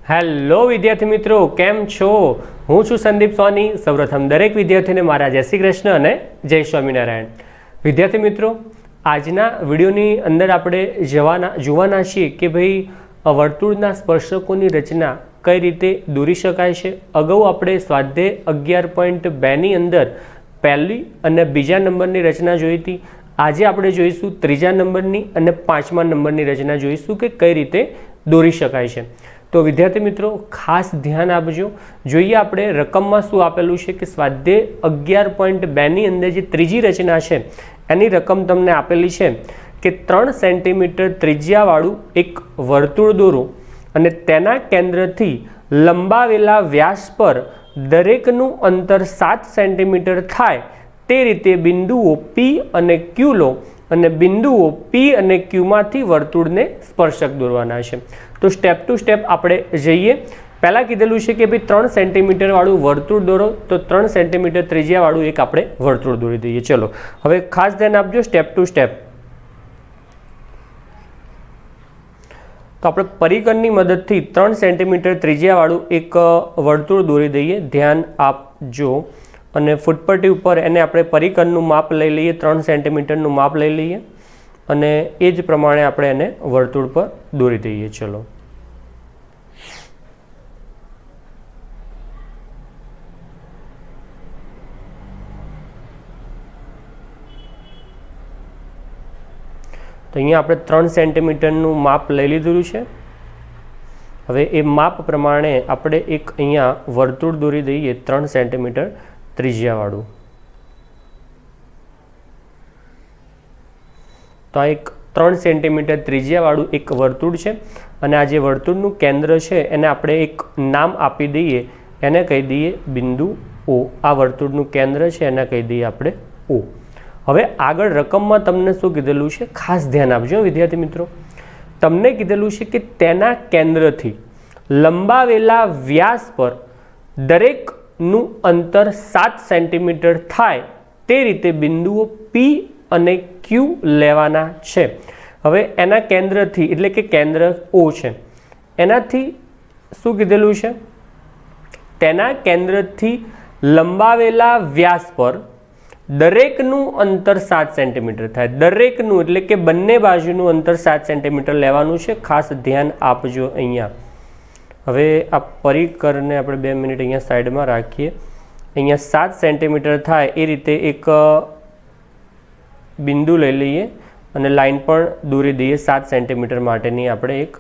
Hello વિદ્યાર્થી મિત્રો, કેમ છો? હું છું સંદીપ સોની. સૌપ્રથમ દરેક વિદ્યાર્થીને મારા જય શ્રી કૃષ્ણ અને જય સ્વામિનારાયણ. વિદ્યાર્થી મિત્રો, આજના વિડીયોની અંદર આપણે જોવાના છીએ કે ભાઈ વર્તુળના સ્પર્શકોની રચના કઈ રીતે દોરી શકાય છે. અગાઉ આપણે સ્વાધ્યાય 11.2ની અંદર પહેલી અને બીજા નંબરની રચના જોઈ હતી. આજે આપણે જોઈશું ત્રીજા નંબરની અને પાંચમા નંબરની રચના જોઈશું કે કઈ રીતે દોરી શકાય છે. તો વિદ્યાર્થી મિત્રો ખાસ ધ્યાન આપજો. જોઈએ આપણે રકમમાં શું આપેલું છે કે સ્વાધ્યાય 11.2ની અંદર જે ત્રીજી રચના છે એની રકમ તમને આપેલી છે કે 3 સેન્ટીમીટર ત્રિજ્યાવાળું એક વર્તુળ દોરો અને તેના કેન્દ્રથી લંબાવેલા વ્યાસ પર દરેકનું અંતર 7 સેન્ટીમીટર થાય તે રીતે બિંદુઓ P અને Q લો અને બિંદુઓ P અને Q માંથી વર્તુળને સ્પર્શક દોરવાના છે. તો સ્ટેપ ટુ સ્ટેપ આપણે જઈએ. પહેલાં કીધેલું છે કે ભાઈ 3 સેન્ટીમીટર વાળું વર્તુળ દોરો, તો 3 સેન્ટીમીટર ત્રિજ્યાવાળું એક આપણે વર્તુળ દોરી દઈએ. ચલો હવે ખાસ ધ્યાન આપજો સ્ટેપ ટુ સ્ટેપ. તો આપણે પરિકરની મદદથી 3 સેન્ટીમીટર ત્રિજ્યાવાળું એક વર્તુળ દોરી દઈએ. ધ્યાન આપજો. અને ફૂટપટ્ટી ઉપર એને આપણે પરિકરનું માપ લઈ લઈએ, 3 સેન્ટીમીટરનું માપ લઈ લઈએ અને એ જ પ્રમાણે આપણે એને વર્તુળ પર દોરી દઈએ. ચલો તો અહીંયા આપણે 3 સેન્ટીમીટરનું માપ લઈ લીધું છે. હવે એ માપ પ્રમાણે આપણે એક અહીંયા વર્તુળ દોરી દઈએ 3 સેન્ટીમીટર ત્રિજ્યાવાળું. તો આ એક 3 સેન્ટીમીટર ત્રિજ્યાવાળું એક વર્તુળ છે અને આ જે વર્તુળનું કેન્દ્ર છે એને આપણે એક નામ આપી દઈએ, એને કહી દઈએ બિંદુ O. આ વર્તુળનું કેન્દ્ર છે એને કહી દઈએ આપણે O. હવે આગળ રકમમાં તમને શું કીધેલું છે ખાસ ધ્યાન આપજો વિદ્યાર્થી મિત્રો. તમને કીધેલું છે કે તેના કેન્દ્રથી લંબાવેલા વ્યાસ પર દરેકનું અંતર 7 સેન્ટીમીટર થાય તે રીતે બિંદુઓ P અને Q લેવાના છે. હવે એના કેન્દ્રથી એટલે કે કેન્દ્ર O છે એનાથી શું કીધેલું છે, તેના કેન્દ્રથી લંબાવેલા વ્યાસ પર દરેકનું અંતર 7 સેન્ટીમીટર થાય. દરેકનું એટલે કે બંને બાજુનું અંતર 7 સેન્ટીમીટર લેવાનું છે. ખાસ ધ્યાન આપજો અહીંયા. હવે આ પરિકરને આપણે 2 મિનિટ અહીંયા સાઈડમાં રાખીએ. અહીંયા 7 સેન્ટીમીટર થાય એ રીતે એક બિંદુ લઈ લઈએ અને લાઈન પણ દોરી દઈએ 7 સેન્ટીમીટર માટેની આપણે એક.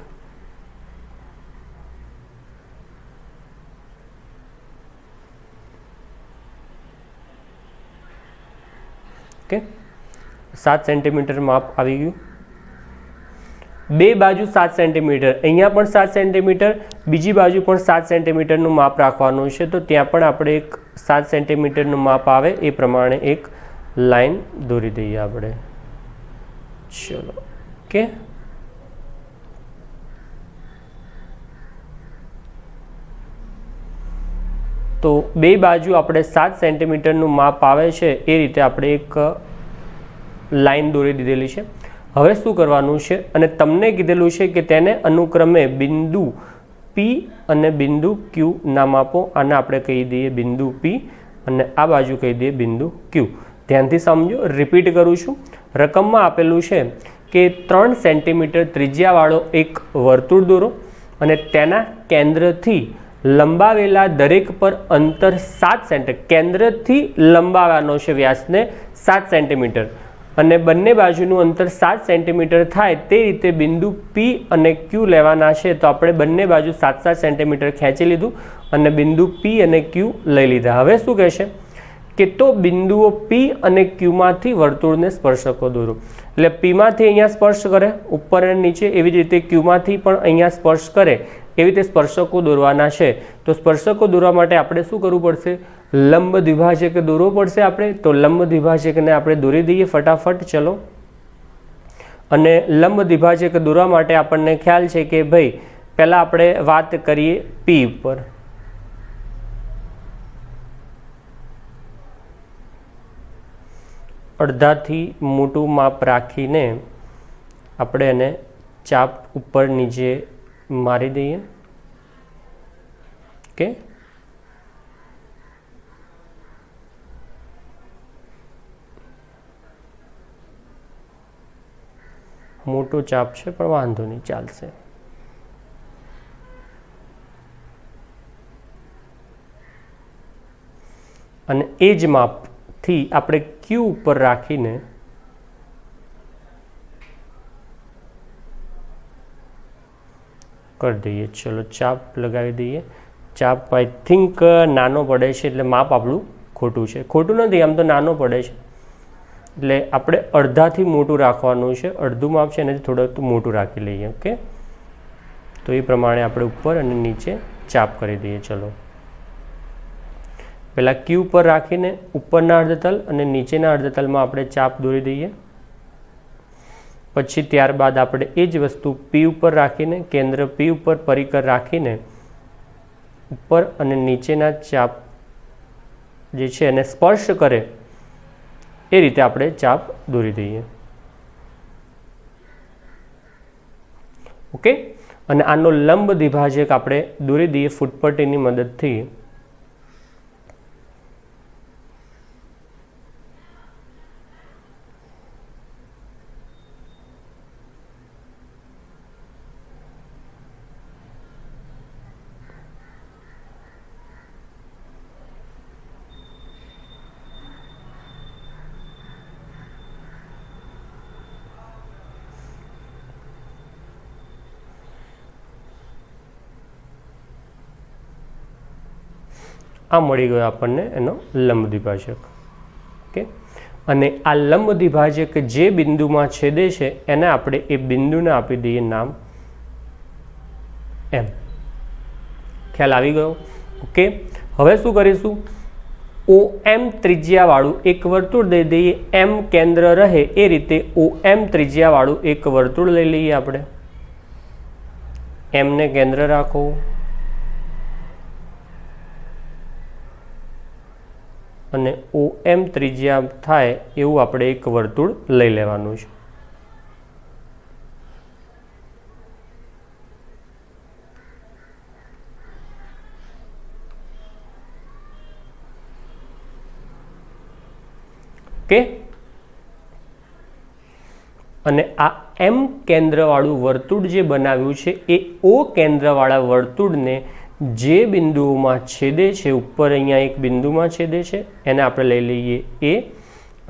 ઓકે, 7 સેન્ટીમીટર માપ આવી ગયું. બે બાજુ 7 સેન્ટીમીટર, અહીંયા પણ 7 સેન્ટીમીટર, બીજી બાજુ પણ 7 સેન્ટીમીટરનું માપ રાખવાનું છે. તો ત્યાં પણ આપણે એક 7 સેન્ટીમીટરનું માપ આવે એ પ્રમાણે એક લાઈન દોરી દઈએ આપણે. ચલો ઓકે. તો બે બાજુ આપણે 7 સેન્ટીમીટરનું માપ આવે છે એ રીતે આપણે એક લાઈન દોરી દીધેલી છે. હવે શું કરવાનું છે, અને તમને કીધેલું છે કે તેને અનુક્રમે બિંદુ P અને બિંદુ Q નામ આપો. આને આપણે કહી દઈએ બિંદુ P અને આ બાજુ કહી દઈએ બિંદુ Q. ધ્યાનથી સમજો, રિપીટ કરું છું. રકમમાં આપેલું છે કે 3 સેન્ટીમીટર ત્રિજ્યાવાળો એક વર્તુળ દોરો અને તેના કેન્દ્રથી લંબાવેલા દરેક પર અંતર 7 સેન્ટીમીટર, કેન્દ્રથી લંબાવવાનો છે વ્યાસને 7 સેન્ટીમીટર અને બંને બાજુનું અંતર 7 સેન્ટીમીટર થાય તે રીતે બિંદુ P અને Q લેવાના છે. તો આપણે બંને બાજુ 7-7 સેન્ટીમીટર ખેંચી લીધું અને બિંદુ P અને Q લઈ લીધા. હવે શું કહેશે કે તો બિંદુઓ P અને Q માંથી વર્તુળને સ્પર્શકો દોરો. એટલે P માંથી અહીંયા સ્પર્શ કરે ઉપર અને નીચે, એવી જ રીતે Q માંથી પણ અહીંયા સ્પર્શ કરે, એવી રીતે સ્પર્શકો દોરવાના છે. તો સ્પર્શકો દોરવા માટે આપણે શું કરવું પડશે, લંબ દ્વિભાજક દોરવો પડશે આપણે. તો લંબ દ્વિભાજકને આપણે દોરી દઈએ ફટાફટ. ચલો, અને લંબ દ્વિભાજક દોરવા માટે આપણને ખ્યાલ છે કે ભાઈ પહેલાં આપણે વાત કરીએ P ઉપર. અડધાથી મોટું માપ રાખીને આપણે એને ચાપ ઉપર નીચે મારી દઈએ. ઓકે, મોટો ચાપ છે પણ વાંધો નહીં, ચાલશે. અને એ જ માપથી આપણે ક્યુ ઉપર રાખીને કરી દઈએ. ચલો ચાપ લગાવી દઈએ. ચાપ આઈ થિંક નાનો પડે છે એટલે માપ આપણું ખોટું છે. ખોટું નથી, આમ તો નાનો પડે છે એટલે આપણે અડધાથી મોટું રાખવાનું છે. અડધું માપ છે એનાથી થોડું મોટું રાખી લઈએ. ઓકે, તો એ પ્રમાણે આપણે ઉપર અને નીચે ચાપ કરી દઈએ. ચલો પહેલાં ક્યુ પર રાખીને ઉપરના અર્ધતલ અને નીચેના અર્ધતલમાં આપણે ચાપ દોરી દઈએ. પછી ત્યારબાદ આપણે એ જ વસ્તુ પી ઉપર રાખીને, કેન્દ્ર પી ઉપર પરિકર રાખીને ઉપર અને નીચેના ચાપ જે છે એને સ્પર્શ કરે એ રીતે આપણે ચાપ દોરી દઈએ. ઓકે, અને આનો લંબ દ્વિભાજક આપણે દોરી દઈએ ફૂટપટ્ટીની મદદથી. આ મળી ગયો આપણને એનો લંબ દ્વિભાજક. ઓકે, અને આ લંબ દ્વિભાજક જે બિંદુમાં છેદે છે એને આપણે એ બિંદુને આપી દઈએ નામ એમ. ખ્યાલ આવી ગયો? ઓકે, હવે શું કરીશું? ઓ એમ ત્રિજ્યાવાળું એક વર્તુળ દઈ દઈએ. એમ કેન્દ્ર રહે એ રીતે ઓ એમ ત્રિજ્યાવાળું એક વર્તુળ લઈ લઈએ આપણે. એમને કેન્દ્ર રાખો અને ઓ એમ ત્રિજ્યા થાય એવું આપણે એક વર્તુળ લઈ લેવાનું છે. ઓકે, અને આ એમ કેન્દ્રવાળું વર્તુળ જે બનાવ્યું છે એ ઓ કેન્દ્રવાળા વર્તુળને જે બિંદુઓમાં છેદે છે, ઉપર અહીંયા એક બિંદુમાં છેદે છે એને આપણે લઈ લઈએ એ,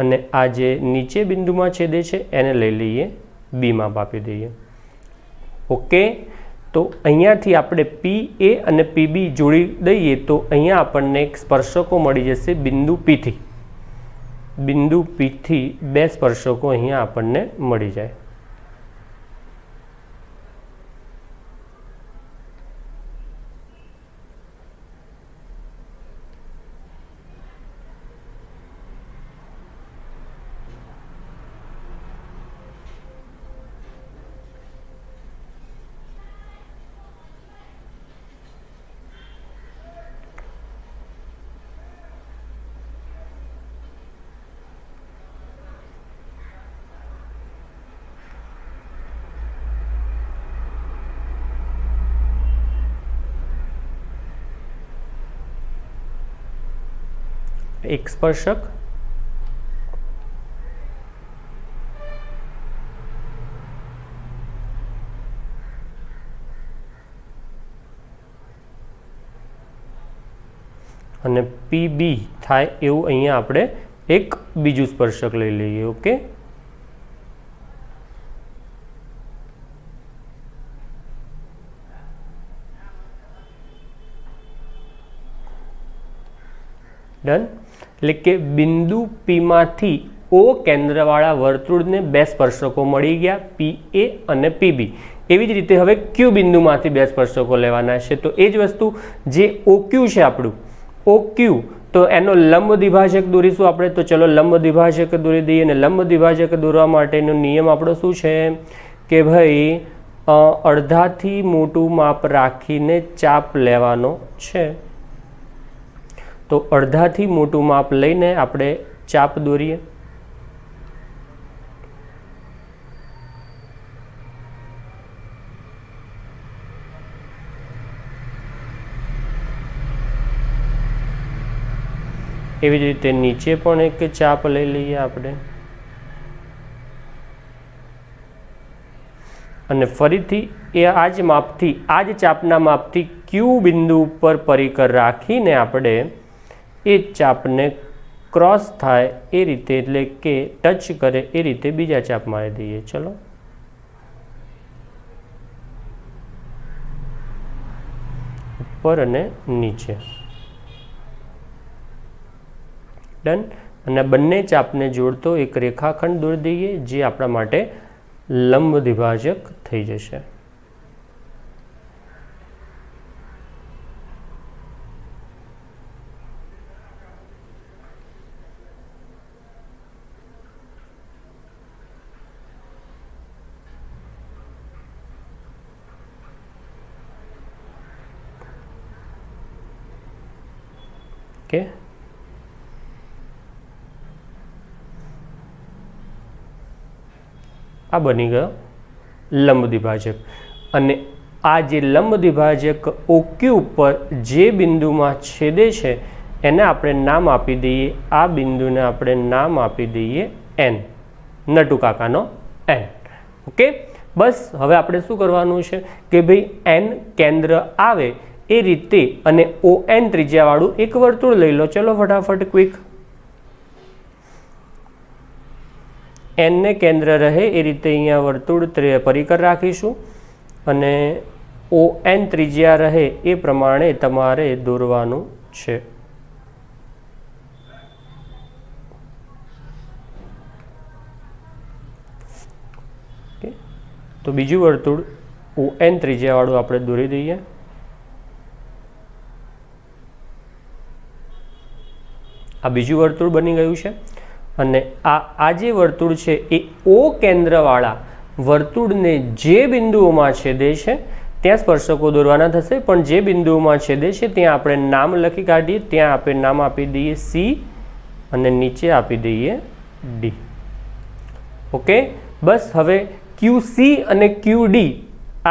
અને આ જે નીચે બિંદુમાં છેદે છે એને લઈ લઈએ બી માં આપી દઈએ. ઓકે, તો અહીંયાથી આપણે પી એ અને પીબી જોડી દઈએ તો અહીંયા આપણને એક સ્પર્શકો મળી જશે બિંદુ પીથી. બિંદુ પીથી બે સ્પર્શકો અહીંયા આપણને મળી જાય. એક સ્પર્શક અને પીબી થાય એવું અહીંયા આપણે એક બીજું સ્પર્શક લઈ લઈએ. Okay, done. એટલે કે બિંદુ પી માંથી ઓ કેન્દ્રવાળા વર્તુળને બે સ્પર્શકો મળી ગયા, પી એ અને પીબી. એવી જ રીતે હવે ક્યુ બિંદુમાંથી બે સ્પર્શકો લેવાના છે. તો એ જ વસ્તુ જે ઓ ક્યુ છે આપણું ઓ ક્યુ, તો એનો લંબ દ્વિભાજક દોરીશું આપણે. તો ચલો લંબ દ્વિભાજક દોરી દઈએ. અને લંબ દ્વિભાજક દોરવા માટેનો નિયમ આપણો શું છે કે ભાઈ અડધાથી મોટું માપ રાખીને ચાપ લેવાનો છે. તો અડધાથી મોટું માપ લઈને આપણે ચાપ દોરીએ. એવી જ રીતે નીચે પણ એક ચાપ લઈ લઈએ આપણે, અને ફરીથી આ જ માપથી, આ જ ચાપના માપથી ક્યુ બિંદુ ઉપર પરિકર રાખીને આપણે એ ચાપને ક્રોસ થાય એ રીતે, એટલે કે ટચ કરે એ રીતે બીજા ચાપ મારી દઈએ. ચલો, ઉપર અને નીચે, ડન. અને બંને ચાપને જોડતો એક રેખાખંડ દોરી દઈએ, જે આપણા માટે લંબ દ્વિભાજક થઈ જશે. ઓકે, આ બની ગયો લંબ દ્વિભાજક. અને આ જે લંબ દ્વિભાજક OQ ઉપર જે બિંદુમાં છેદે છે એને આપણે નામ આપી દઈએ, આ બિંદુને આપણે નામ આપી દઈએ N, નટુ કાકાનો N. ઓકે, બસ હવે આપણે શું કરવાનું છે કે ભાઈ N કેન્દ્ર આવે એ રીતે અને ON ત્રિજ્યાવાળું એક વર્તુળ લઈ લો. ચલો ફટાફટ ક્વિક. N ને કેન્દ્ર રહે એ રીતે અહીંયા વર્તુળ પરિકર રાખીશું, અને ON ત્રિજ્યા રહે એ પ્રમાણે તમારે દોરવાનું છે. તો બીજું વર્તુળ ON ત્રિજ્યાવાળું આપણે દોરી દઈએ. આ બીજું વર્તુળ બની ગયું છે. અને આ જે વર્તુળ છે એ O કેન્દ્રવાળા વર્તુળને જે બિંદુઓમાં છેદે છે ત્યાં સ્પર્શકો દોરવાના થશે, પણ જે બિંદુઓમાં છેદે છે ત્યાં આપણે નામ લખી કાઢીએ. ત્યાં આપણે નામ આપી દઈએ C અને નીચે આપી દઈએ D. ઓકે, બસ હવે QC અને QD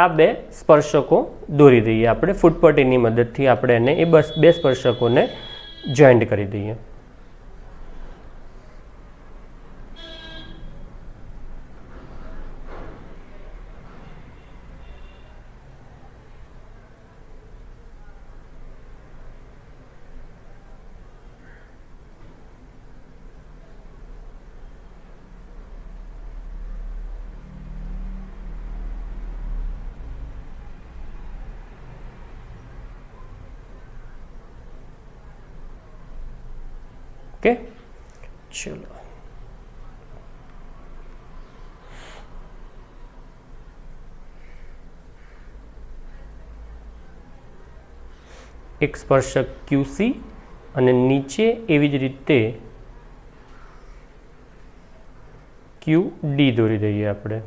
આ બે સ્પર્શકો દોરી દઈએ આપણે ફૂટપટ્ટીની મદદથી. આપણે એને એ બસ બે સ્પર્શકોને જોઈન્ટ કરી દઈએ. ओके, चलो एक स्पर्शक QC અને નીચે એવી જ રીતે QD દોરી દઈએ આપણે.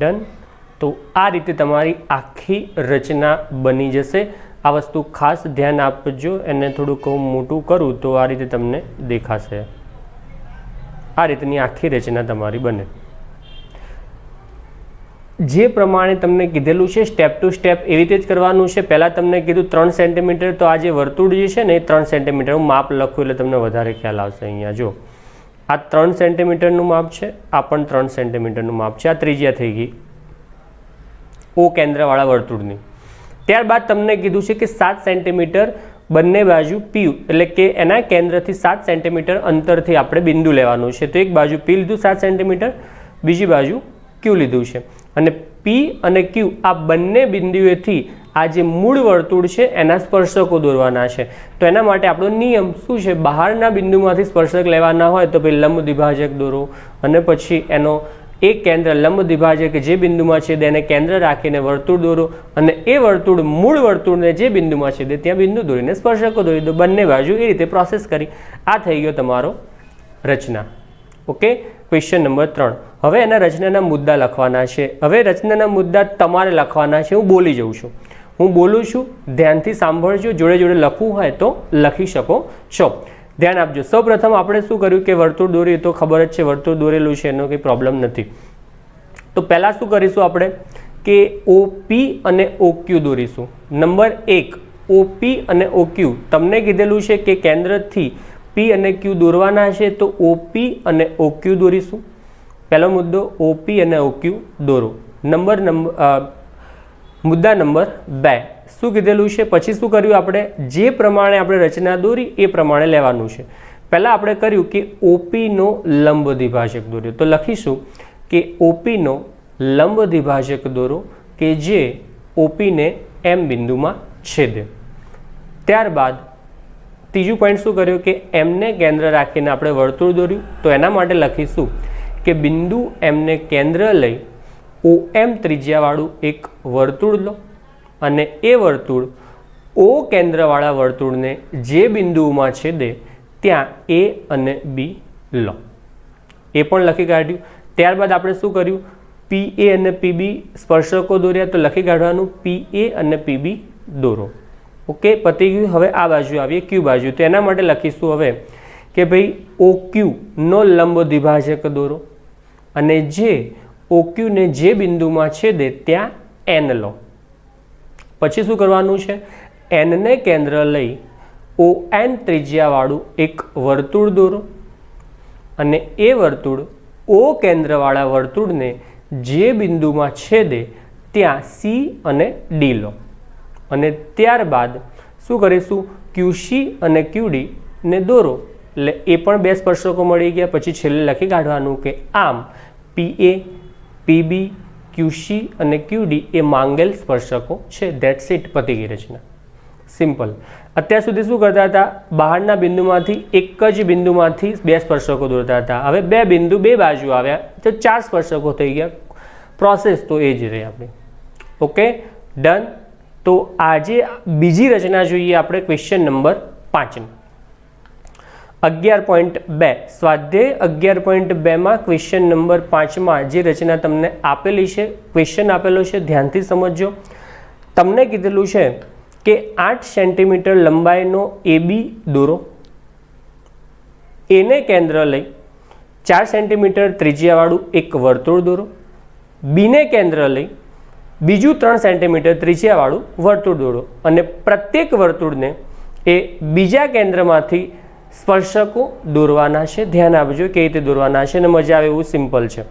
ડન. તો આ રીતે તમારી આખી રચના બની જશે. આ વસ્તુ ખાસ ધ્યાન આપજો, એને થોડુંક મોટું કરું તો આ રીતે તમને દેખાશે. આ રીતની આખી રચના તમારી બને. જે પ્રમાણે તમને કીધેલું છે સ્ટેપ ટુ સ્ટેપ એવી રીતે જ કરવાનું છે. પહેલાં તમને કીધું 3 સેન્ટીમીટર, તો આ જે વર્તુળ જે છે ને એ 3 સેન્ટીમીટર હું માપ લખું એટલે તમને વધારે ખ્યાલ આવશે. અહીંયા જો આ 3 સેન્ટીમીટરનું માપ છે, આ પણ 3 સેન્ટીમીટરનું માપ છે. આ ત્રિજ્યા થઈ ગઈ O કેન્દ્રવાળા વર્તુળની. ત્યારબાદ તમને કીધું છે કે 7 સેન્ટીમીટર બંને બાજુ P, એટલે કે એના કેન્દ્રથી 7 સેન્ટીમીટર અંતરથી આપણે બિંદુ લેવાનું છે. તો એક બાજુ P લીધું 7 સેન્ટીમીટર, બીજી બાજુ Q લીધું છે. અને P અને Q આ બંને બિંદુએથી આ જે મૂળ વર્તુળ છે એના સ્પર્શકો દોરવાના છે. તો એના માટે આપણો નિયમ શું છે? બહારના બિંદુમાંથી સ્પર્શક લેવાના હોય તો પછી લંબ દ્વિભાજક દોરો, અને પછી એનો એક કેન્દ્ર લંબ દ્વિભાજક જે બિંદુમાં છેદે એને કેન્દ્ર રાખીને વર્તુળ દોરો, અને એ વર્તુળ મૂળ વર્તુળને જે બિંદુમાં છેદે ત્યાં બિંદુ દોરીને સ્પર્શકો દોરી દો. બંને બાજુ એ રીતે પ્રોસેસ કરી. આ થઈ ગયો તમારો રચના. Okay, question number 3. હવે એના રચનાના મુદ્દા લખવાના છે. હવે રચનાના મુદ્દા તમારે લખવાના છે. હું બોલી જાઉં છું. હું બોલું છું, ધ્યાનથી સાંભળજો, જોડે જોડે લખવું હોય તો લખી શકો છો. ધ્યાન આપજો. સૌપ્રથમ આપણે શું કર્યું કે વર્તુળ દોર્યું, તો ખબર જ છે વર્તુળ દોરેલું છે, એનો કંઈ પ્રોબ્લેમ નથી. તો પહેલાં શું કરીશું આપણે કે OP અને OQ દોરીશું. નંબર 1, OP અને OQ તમને કીધેલું છે કે કેન્દ્રથી P અને Q દોરવાના છે, તો OP અને OQ દોરીશું. પહેલો મુદ્દો OP અને OQ દોરો. મુદ્દા નંબર 2 શું કીધેલું છે, પછી શું કર્યું આપણે, જે પ્રમાણે આપણે રચના દોરી એ પ્રમાણે લેવાનું છે. પહેલાં આપણે કર્યું કે OP નો લંબ દ્વિભાજક દોર્યો, તો લખીશું કે OP નો લંબ દ્વિભાજક દોરો કે જે OP ને M બિંદુમાં છેદે. ત્યારબાદ ત્રીજું પોઈન્ટ શું કર્યું કે M ને કેન્દ્ર રાખીને આપણે વર્તુળ દોર્યું, તો એના માટે લખીશું કે બિંદુ M ને કેન્દ્ર લઈ OM ત્રિજ્યાવાળું એક વર્તુળ લો અને એ વર્તુળ O કેન્દ્રવાળા વર્તુળને જે બિંદુમાં છેદે ત્યાં A અને B લો. એ પણ લખી કાઢ્યું. ત્યારબાદ આપણે શું કર્યું, PA અને PB સ્પર્શકો દોર્યા, તો લખી કાઢવાનું PA અને PB દોરો. ઓકે, પતી ગયું. હવે આ બાજુ આવીએ Q બાજુ, તો એના માટે લખીશું હવે કે ભાઈ OQ નો લંબ દ્વિભાજક દોરો અને જે OQ ને જે બિંદુમાં છેદે ત્યાં N લો. પછી શું કરવાનું છે, N ને કેન્દ્ર લઈ ON ત્રિજ્યાવાળું એક વર્તુળ દોરો અને એ વર્તુળ O કેન્દ્રવાળા વર્તુળને જે બિંદુમાં છેદે ત્યાં C અને D લો. અને ત્યારબાદ શું કરીશું, QC અને QD ને દોરો, એટલે એ પણ બે સ્પર્શકો મળી ગયા. પછી છેલ્લે લખી કાઢવાનું કે આમ PA, PB, QC અને QD એ માંગેલ સ્પર્શકો છે. ધેટ્સ ઇટ, પતી ગઈ રચના. સિમ્પલ. અત્યાર સુધી શું કરતા હતા, બહારના બિંદુમાંથી એક જ બિંદુમાંથી બે સ્પર્શકો દોરતા હતા. હવે બે બિંદુ બે બાજુ આવ્યા તો 4 સ્પર્શકો થઈ ગયા. પ્રોસેસ તો એ જ રહી આપણી. Okay, done. તો આજે બીજી રચના જોઈએ આપણે, ક્વેશ્ચન નંબર 5. 11.2 સ્વાધ્યાય 11.2 ક્વેશ્ચન નંબર 5 જે રચના તમને આપેલી છે, ક્વેશ્ચન આપેલો છે, ધ્યાનથી સમજજો. તમને કીધેલું છે કે 8 સેન્ટીમીટર લંબાઈનો AB દોરો, એને કેન્દ્ર લઈ 4 સેન્ટીમીટર ત્રિજ્યાવાળું એક વર્તુળ દોરો, બીને કેન્દ્ર લઈ બીજું 3 સેન્ટીમીટર ત્રિજ્યાવાળું વર્તુળ દોરો અને પ્રત્યેક વર્તુળને એ બીજા કેન્દ્રમાંથી સ્પર્શકો દોરવાના છે. ધ્યાન આપજો કેવી રીતે દોરવાના છે અને મજા આવે એવું સિમ્પલ છે.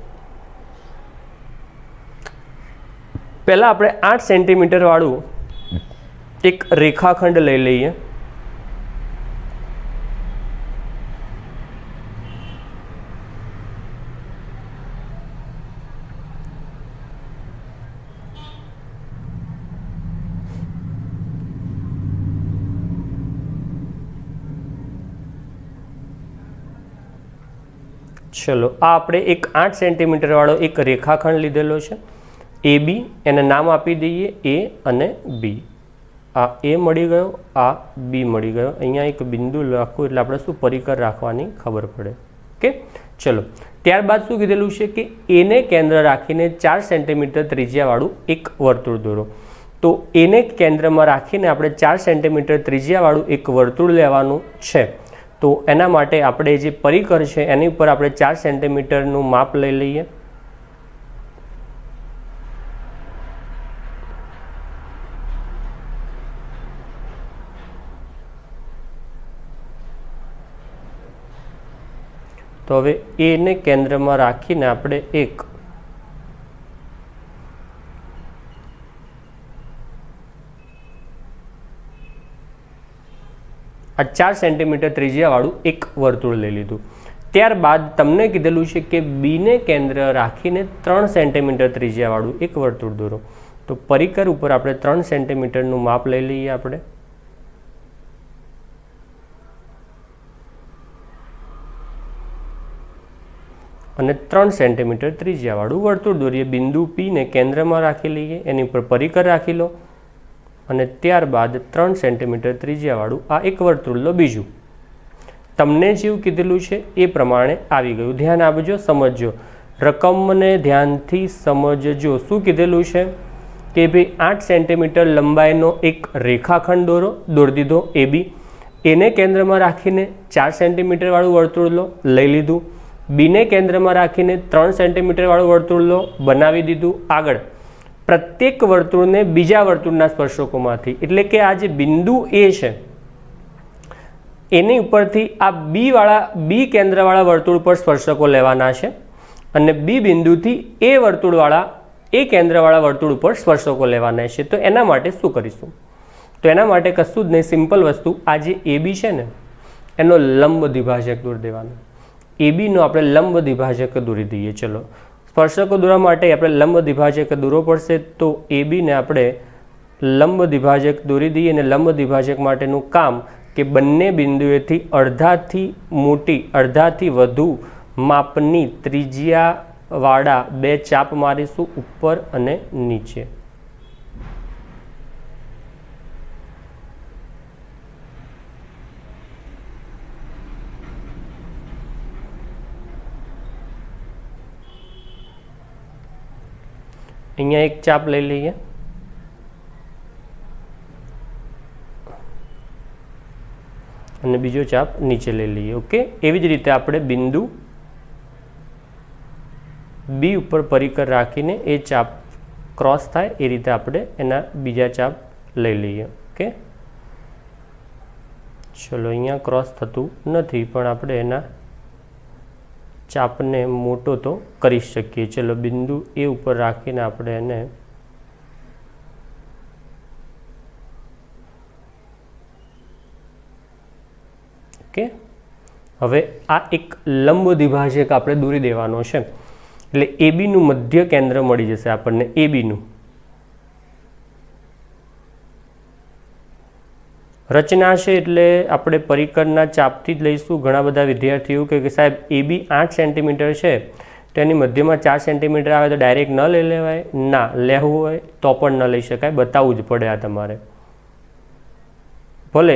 પહેલાં આપણે 8 સેન્ટીમીટર વાળું એક રેખાખંડ લઈ લઈએ. ચલો, આ આપણે એક 8 સેન્ટીમીટર વાળો એક રેખાખંડ લીધેલો છે AB, એને નામ આપી દઈએ A અને B. આ A મળી ગયો, આ B મળી ગયો. અહીંયા એક બિંદુ લખવું એટલે આપણે શું પરિકર રાખવાની ખબર પડે. ઓકે, ચલો. ત્યારબાદ શું કીધેલું છે કે એને કેન્દ્ર રાખીને 4 સેન્ટીમીટર ત્રિજ્યાવાળું એક વર્તુળ દોરો. તો એને કેન્દ્રમાં રાખીને આપણે 4 સેન્ટીમીટર ત્રિજ્યાવાળું એક વર્તુળ લેવાનું છે. તો એના માટે આપણે જે પરિકર છે એની ઉપર આપણે 4 સેન્ટીમીટરનું માપ લઈ લઈએ. તો હવે એને કેન્દ્રમાં રાખીને આપણે એક આ 4 સેન્ટીમીટર ત્રિજ્યાવાળું એક વર્તુળ લઈ લીધું. ત્યારબાદ તમને કીધેલું છે કે બીને કેન્દ્ર રાખીને 3 સેન્ટીમીટર ત્રિજ્યાવાળું એક વર્તુળ દોરો. તો પરિકર ઉપર આપણે 3 સેન્ટીમીટરનું માપ લઈ લઈએ આપણે. અને 3 સેન્ટીમીટર ત્રિજ્યાવાળું વર્તુળ દોરીએ. બિંદુ P ને કેન્દ્રમાં રાખી લઈએ, એની ઉપર પરિકર રાખી લો અને ત્યારબાદ 3 સેન્ટીમીટર ત્રિજ્યાવાળું આ એક વર્તુળ લો બીજું. તમને જેવું કીધેલું છે એ પ્રમાણે આવી ગયું. ધ્યાન આપજો, સમજજો, રકમને ધ્યાનથી સમજજો. શું કીધેલું છે કે ભાઈ 8 સેન્ટીમીટર લંબાઈનો એક રેખાખંડ દોરી દીધો AB, એને કેન્દ્રમાં રાખીને 4 સેન્ટીમીટરવાળું વર્તુળ લઈ લીધું, બીને કેન્દ્રમાં રાખીને 3 સેન્ટીમીટરવાળું વર્તુળ બનાવી દીધું. આગળ પ્રત્યેક વર્તુળને બીજા વર્તુળના સ્પર્શકોમાંથી, એટલે કે આ જે બિંદુ A છે એની ઉપરથી આ બી કેન્દ્રવાળા વર્તુળ પર સ્પર્શકો લેવાના છે અને બી બિંદુથી એ કેન્દ્રવાળા વર્તુળ ઉપર સ્પર્શકો લેવાના છે. તો એના માટે શું કરીશું? તો એના માટે કશું જ નહીં, સિમ્પલ વસ્તુ, આ જે AB છે ને એનો લંબ દ્વિભાજક દોરી દેવાનો. ABનો આપણે લંબ દ્વિભાજક દોરી દઈએ. ચલો, સ્પર્શકો દોરવા માટે આપણે લંબ દ્વિભાજક દોરવો પડશે. તો ABને આપણે લંબ દ્વિભાજક દોરી દઈએ અને લંબ દ્વિભાજક માટેનું કામ કે બંને બિંદુએથી અડધાથી વધુ માપની ત્રિજ્યાવાળા 2 ચાપ મારીશું, ઉપર અને નીચે. અહીંયા એક ચાપ લઈ લઈએ અને બીજો ચાપ નીચે લઈ લઈએ. ઓકે, એવી જ રીતે આપણે બિંદુ બી ઉપર પરિકર રાખીને એ ચાપ ક્રોસ થાય એ રીતે આપણે એના બીજા ચાપ લઈ લઈએ. ઓકે, ચલો, અહીંયા ક્રોસ થતું નથી પણ આપણે એના ચાપને મોટો તો કરી શકીએ. ચલો, બિંદુ એ ઉપર રાખીને આપણે એને ઓકે, હવે આ એક લંબ દ્વિભાજક આપણે દોરી દેવાનો છે. એટલે ABનું મધ્ય કેન્દ્ર મળી જશે આપણને. ABનું રચના છે એટલે આપણે પરિકરના ચાપથી જ લઈશું. ઘણા બધા વિદ્યાર્થીઓ કે સાહેબ AB 8 સેન્ટીમીટર છે તો એની મધ્યમાં 4 સેન્ટીમીટર આવે તો ડાયરેક્ટ ન લઈ લેવાય. ના, લેવું હોય તો પણ ન લઈ શકાય, બતાવવું જ પડે. આ તમારે ભલે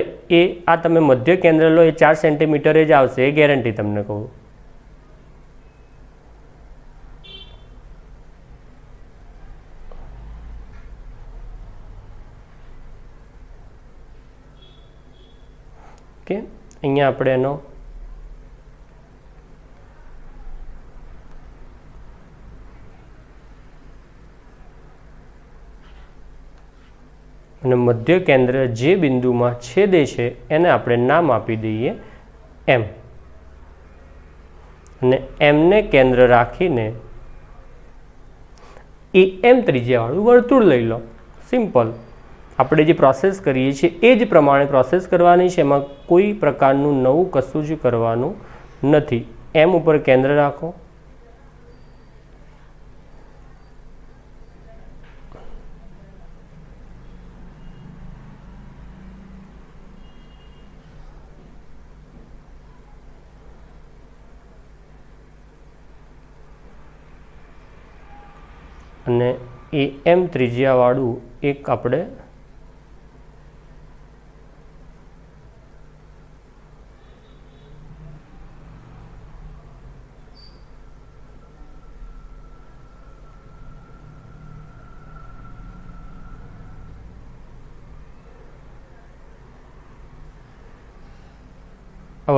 આ તમે મધ્ય કેન્દ્ર લો એ 4 સેન્ટીમીટર જ આવશે, એ ગેરંટી તમને કહું. ઓકે, અહીંયા આપણે એનો અને મધ્ય કેન્દ્ર જે બિંદુમાં છેદે છે એને આપણે નામ આપી દઈએ M, અને એમને કેન્દ્ર રાખીને AM ત્રિજ્યાવાળું વર્તુળ લઈ લો. સિમ્પલ, આપણે જે પ્રોસેસ કરીએ છીએ એ જ પ્રમાણે પ્રોસેસ કરવાની છે. એમાં કોઈ પ્રકારનું નવું કશું જ કરવાનું નથી. M ઉપર કેન્દ્ર રાખો, અને AM ત્રિજ્યાવાળું એક આપણે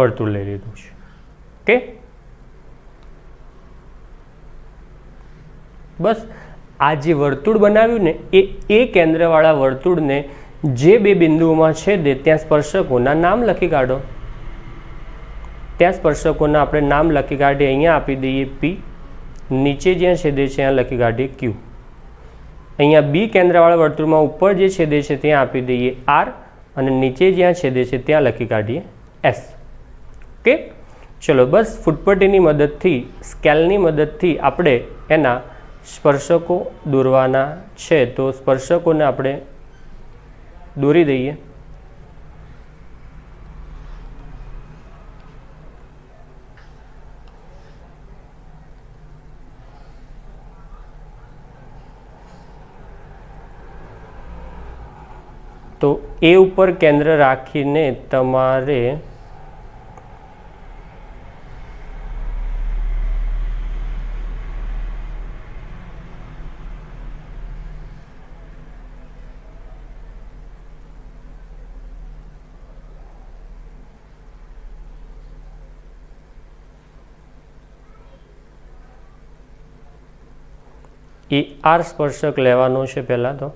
વર્તુળ લઈ લીધું છે. ઓકે, બસ આ જે વર્તુળ બનાવ્યું ને એ કેન્દ્રવાળા વર્તુળને જે બે બિંદુઓમાં છેદે ત્યાં સ્પર્શકોના નામ લખી કાઢો. ત્યાં સ્પર્શકોના આપણે નામ લખી કાઢીએ. અહીંયા આપી દઈએ P, નીચે જ્યાં છેદે છે ત્યાં લખી કાઢીએ Q. અહીંયા બી કેન્દ્રવાળા વર્તુળમાં ઉપર જે છેદે છે ત્યાં આપી દઈએ R, અને નીચે જ્યાં છેદે છે ત્યાં લખી કાઢીએ S. ઓકે, ચલો, બસ ફૂટપટ્ટીની મદદથી, સ્કેલની મદદથી આપણે એના સ્પર્શકો દોરવાના છે. તો સ્પર્શકોને આપણે દોરી દઈએ. તો એ ઉપર કેન્દ્ર રાખીને તમારે AR સ્પર્શક લેવાનો છે પહેલાં તો.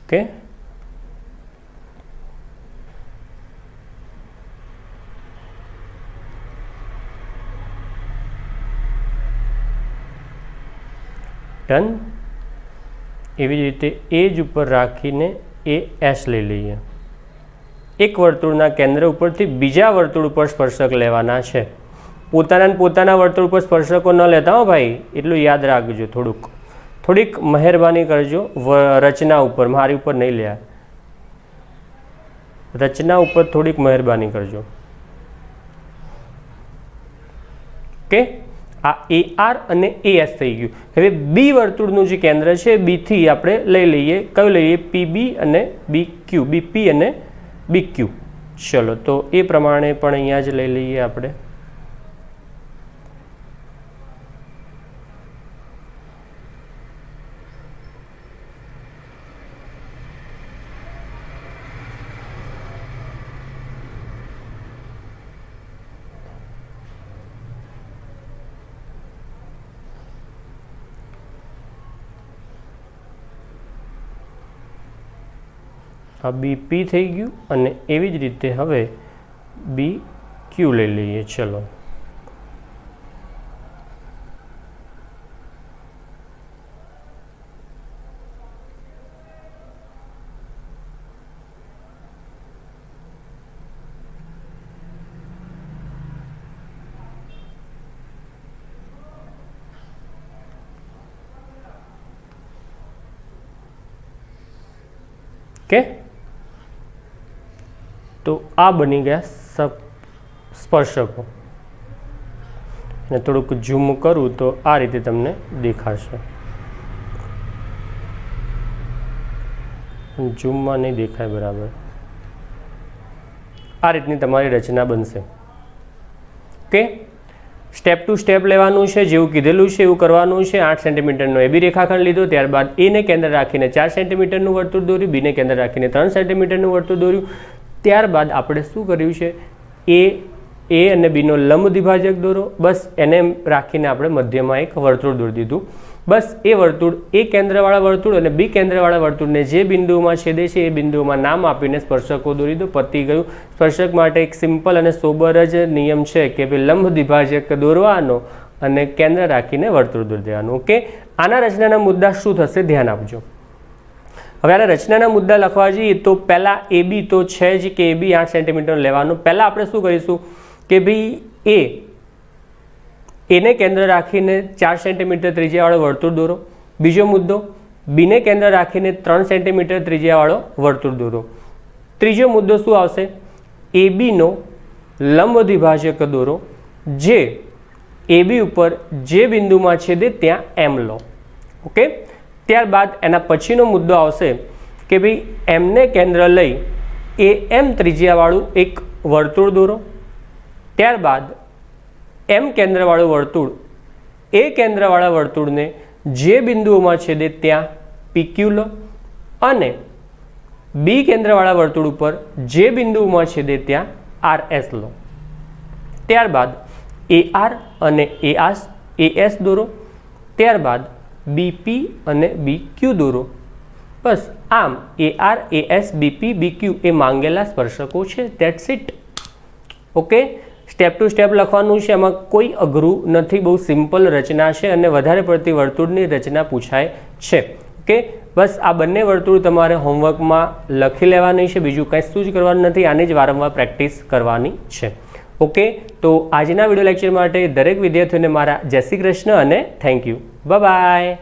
Okay, done. એવી જ રીતે એ જ ઉપર રાખીને AS લઈ લઈએ. એક વર્તુળના કેન્દ્ર ઉપરથી બીજા વર્તુળ ઉપર સ્પર્શક લેવાના છે. પોતાના વર્તુળ ઉપર સ્પર્શકો ન લેતા હો ભાઈ, એટલું યાદ રાખજો. થોડીક મહેરબાની કરજો રચના ઉપર, મારી ઉપર નહીં લે. રચના ઉપર થોડીક મહેરબાની કરજો. ઓકે, આ AR અને AS થઈ ગયું. હવે બી વર્તુળનું જે કેન્દ્ર છે, બીથી આપણે લઈ લઈએ. કયું લઈએ? PB અને BQ, BP અને BQ. ચલો, તો એ પ્રમાણે પણ અહીંયા જ લઈ લઈએ આપણે. આ BP થઈ ગયું અને એવી જ રીતે હવે BQ લઈ લઈએ. ચલો, ઓકે. તો આ બની ગયા સ્પર્શકો. અને થોડુંક ઝૂમ કરું તો આ રીતે તમને દેખાશે. ઝૂમમાં નહીં દેખાય બરાબર. આ રીતની તમારી રચના બનશે. ઓકે, સ્ટેપ ટુ સ્ટેપ લેવાનું છે. જેવું કીધેલું છે એવું કરવાનું છે. 8 સેન્ટીમીટરનો AB રેખાખંડ લીધો, ત્યારબાદ એને કેન્દ્ર રાખીને 4 સેન્ટીમીટરનું વર્તુળ દોર્યું, બીને કેન્દ્ર રાખીને 3 સેન્ટીમીટરનું વર્તુળ દોર્યું. ત્યારબાદ આપણે શું કર્યું છે? A અને Bનો લંબ દ્વિભાજક દોરો. બસ એને રાખીને આપણે મધ્યમાં એક વર્તુળ દોરી દીધું. બસ એ વર્તુળ, A કેન્દ્રવાળા વર્તુળ અને B કેન્દ્રવાળા વર્તુળને જે બિંદુઓમાં છેદે છે એ બિંદુઓમાં નામ આપીને સ્પર્શકો દોરી દો. પતી ગયું. સ્પર્શક માટે એક સિમ્પલ અને સોબર જ નિયમ છે કે ભાઈ લંબ દ્વિભાજક દોરવાનો અને કેન્દ્ર રાખીને વર્તુળ દોરી દેવાનું. ઓકે, આના રચનાના મુદ્દા શું થશે ધ્યાન આપજો. હવે આના રચનાના મુદ્દા લખવા જઈએ તો પહેલાં AB તો છે જ કે AB 8 સેન્ટીમીટર લેવાનું. પહેલાં આપણે શું કરીશું કે ભાઈ એને કેન્દ્ર રાખીને 4 સેન્ટીમીટર ત્રિજ્યાવાળો વર્તુળ દોરો. બીજો મુદ્દો, બીને કેન્દ્ર રાખીને 3 સેન્ટીમીટર ત્રિજ્યાવાળો વર્તુળ દોરો. ત્રીજો મુદ્દો શું આવશે? ABનો લંબ દ્વિભાજક દોરો, જે AB ઉપર જે બિંદુમાં છેદે ત્યાં M લો. ઓકે, ત્યારબાદ એના પછીનો મુદ્દો આવશે કે ભાઈ એમને કેન્દ્ર લઈ AM ત્રિજ્યાવાળું એક વર્તુળ દોરો. ત્યારબાદ M કેન્દ્રવાળું વર્તુળ, A કેન્દ્રવાળા વર્તુળને જે બિંદુઓમાં છેદે ત્યાં PQ લો અને B કેન્દ્રવાળા વર્તુળ ઉપર જે બિંદુઓમાં છેદે ત્યાં RS લો. ત્યારબાદ AR અને AS દોરો. ત્યારબાદ BP અને BQ દોરો. બસ આમ AR, AS, BP, BQ એ માંગેલા સ્પર્શકો છે. That's it. Okay, step to step લખવાનું છે. એમાં કોઈ અઘરું નથી, બહુ સિમ્પલ રચના છે અને વધારે પડતી વર્તુળની રચના પૂછાય છે. ઓકે, બસ આ બંને વર્તુળ તમારે હોમવર્કમાં લખી લેવાની છે. બીજું કંઈ શું જ કરવાનું નથી, આની જ વારંવાર પ્રેક્ટિસ કરવાની છે. ઓકે, તો આજના વિડીયો લેક્ચર માટે દરેક વિદ્યાર્થીઓને મારા જય શ્રી કૃષ્ણ અને થેન્ક યુ. બાય.